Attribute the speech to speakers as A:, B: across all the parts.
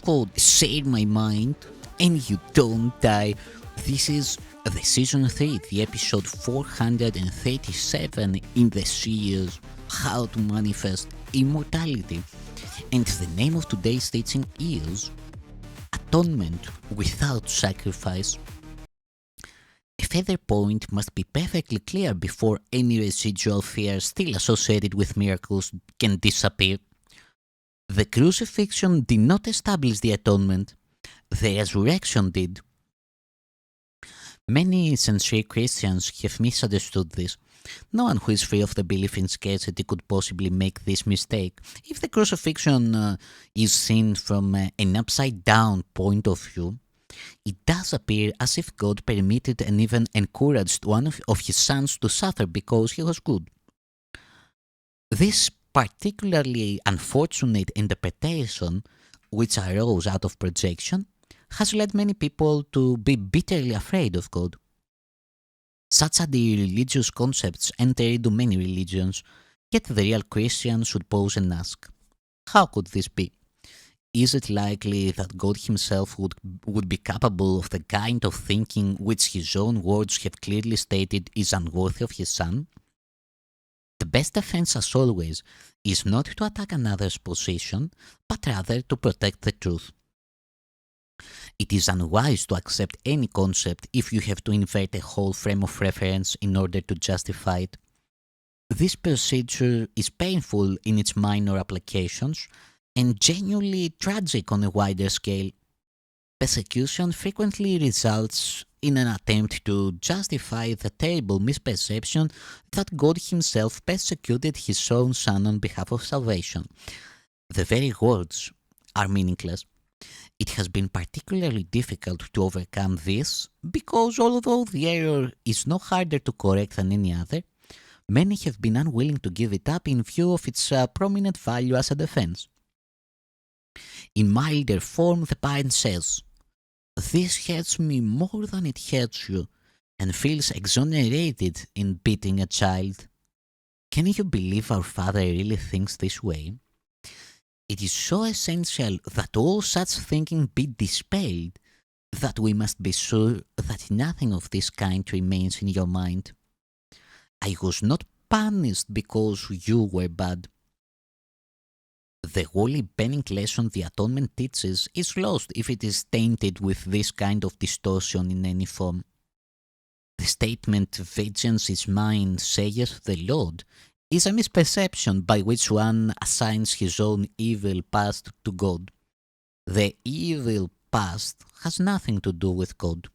A: code Share My Mind and you don't die. This is the season 3, the episode 437 in the series How to Manifest Immortality. And the name of today's teaching is Atonement without Sacrifice. A further point must be perfectly clear before any residual fear still associated with miracles can disappear. The crucifixion did not establish the atonement, the resurrection did. Many sincere Christians have misunderstood this. No one who is free of the belief in scarcity could possibly make this mistake. If the crucifixion is seen from an upside-down point of view, it does appear as if God permitted and even encouraged one of his sons to suffer because he was good. This particularly unfortunate interpretation, which arose out of projection, has led many people to be bitterly afraid of God. Such anti-religious concepts enter into many religions, yet the real Christian should pause and ask, how could this be? Is it likely that God himself would be capable of the kind of thinking which his own words have clearly stated is unworthy of his son? The best defense, as always, is not to attack another's position, but rather to protect the truth. It is unwise to accept any concept if you have to invert a whole frame of reference in order to justify it. This procedure is painful in its minor applications and genuinely tragic on a wider scale. Persecution frequently results in an attempt to justify the terrible misperception that God himself persecuted his own son on behalf of salvation. The very words are meaningless. It has been particularly difficult to overcome this because although the error is no harder to correct than any other, many have been unwilling to give it up in view of its prominent value as a defense. In milder form, the parent says, "This hurts me more than it hurts you," and feels exonerated in beating a child. Can you believe our Father really thinks this way? It is so essential that all such thinking be dispelled that we must be sure that nothing of this kind remains in your mind. I was not punished because you were bad. The wholly benign lesson the Atonement teaches is lost if it is tainted with this kind of distortion in any form. The statement, "Vengeance is mine, saith the Lord," is a misperception by which one assigns his own evil past to God. The evil past has nothing to do with God.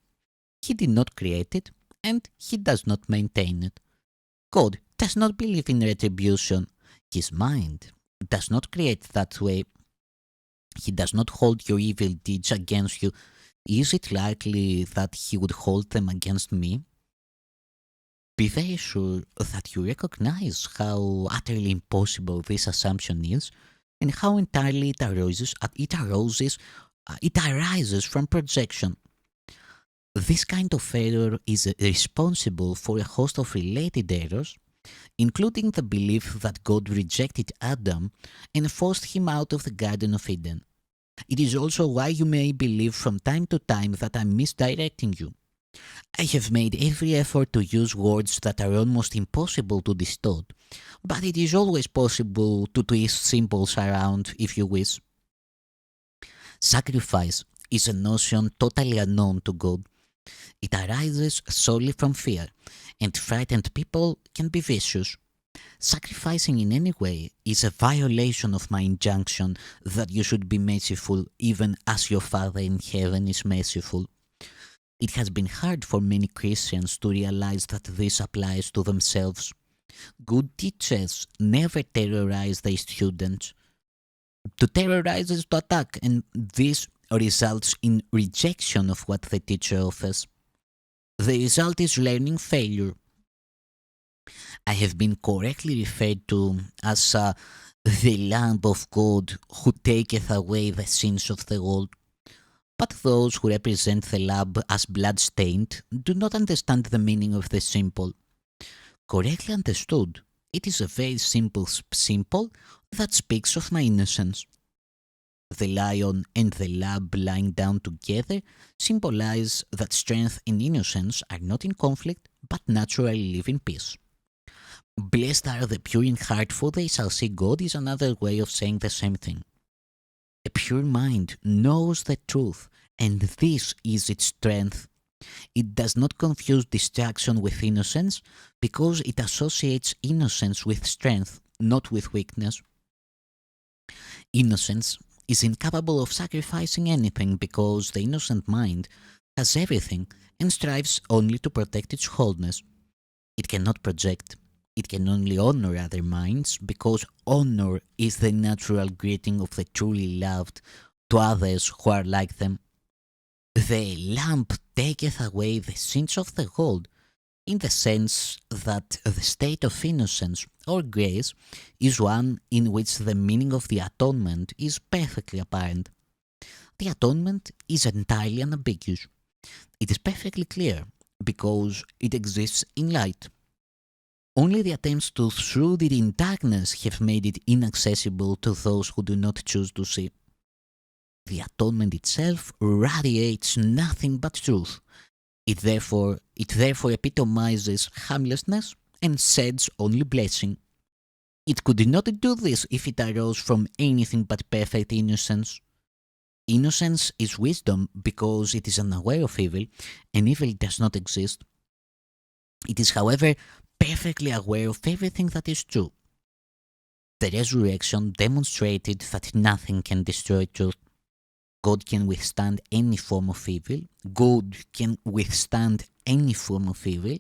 A: He did not create it, and he does not maintain it. God does not believe in retribution. His mind does not create that way. He does not hold your evil deeds against you. Is it likely that he would hold them against me? Be very sure that you recognize how utterly impossible this assumption is and how entirely it arises from projection. This kind of error is responsible for a host of related errors, including the belief that God rejected Adam and forced him out of the Garden of Eden. It is also why you may believe from time to time that I'm misdirecting you. I have made every effort to use words that are almost impossible to distort, but it is always possible to twist symbols around if you wish. Sacrifice is a notion totally unknown to God. It arises solely from fear, and frightened people can be vicious. Sacrificing in any way is a violation of my injunction that you should be merciful even as your Father in heaven is merciful. It has been hard for many Christians to realize that this applies to themselves. Good teachers never terrorize their students. To terrorize is to attack, and this results in rejection of what the teacher offers. The result is learning failure. I have been correctly referred to as the Lamb of God who taketh away the sins of the world. But those who represent the Lamb as blood-stained do not understand the meaning of the symbol. Correctly understood, it is a very simple symbol that speaks of my innocence. The lion and the lamb lying down together symbolize that strength and innocence are not in conflict but naturally live in peace. Blessed are the pure in heart, for they shall see God is another way of saying the same thing. A pure mind knows the truth, and this is its strength. It does not confuse distraction with innocence because it associates innocence with strength, not with weakness. Innocence is incapable of sacrificing anything because the innocent mind has everything and strives only to protect its wholeness. It cannot project. It can only honor other minds because honor is the natural greeting of the truly loved to others who are like them. The lamp taketh away the sins of the world, in the sense that the state of innocence or grace is one in which the meaning of the atonement is perfectly apparent. The atonement is entirely unambiguous. It is perfectly clear because it exists in light. Only the attempts to shroud it in darkness have made it inaccessible to those who do not choose to see. The atonement itself radiates nothing but truth. It therefore epitomizes harmlessness and sheds only blessing. It could not do this if it arose from anything but perfect innocence. Innocence is wisdom because it is unaware of evil, and evil does not exist. It is, however, perfectly aware of everything that is true. The resurrection demonstrated that nothing can destroy truth. God can withstand any form of evil. God can withstand any form of evil,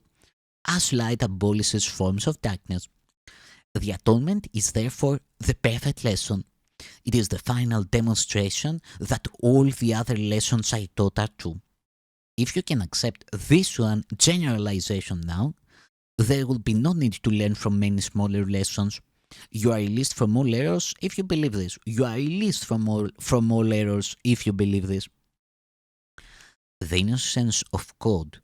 A: as light abolishes forms of darkness. The atonement is therefore the perfect lesson. It is the final demonstration that all the other lessons I taught are true. If you can accept this one generalization now, there will be no need to learn from many smaller lessons. You are released from all errors if you believe this. You are released from all errors if you believe this. The innocence of God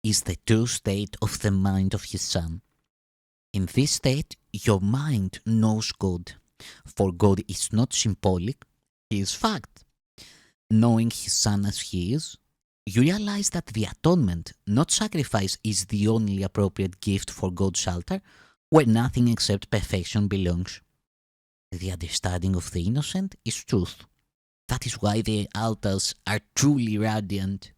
A: is the true state of the mind of His Son. In this state, your mind knows God, for God is not symbolic, He is fact. Knowing His Son as He is, you realize that the atonement, not sacrifice, is the only appropriate gift for God's altar, where nothing except perfection belongs. The understanding of the innocent is truth. That is why the altars are truly radiant.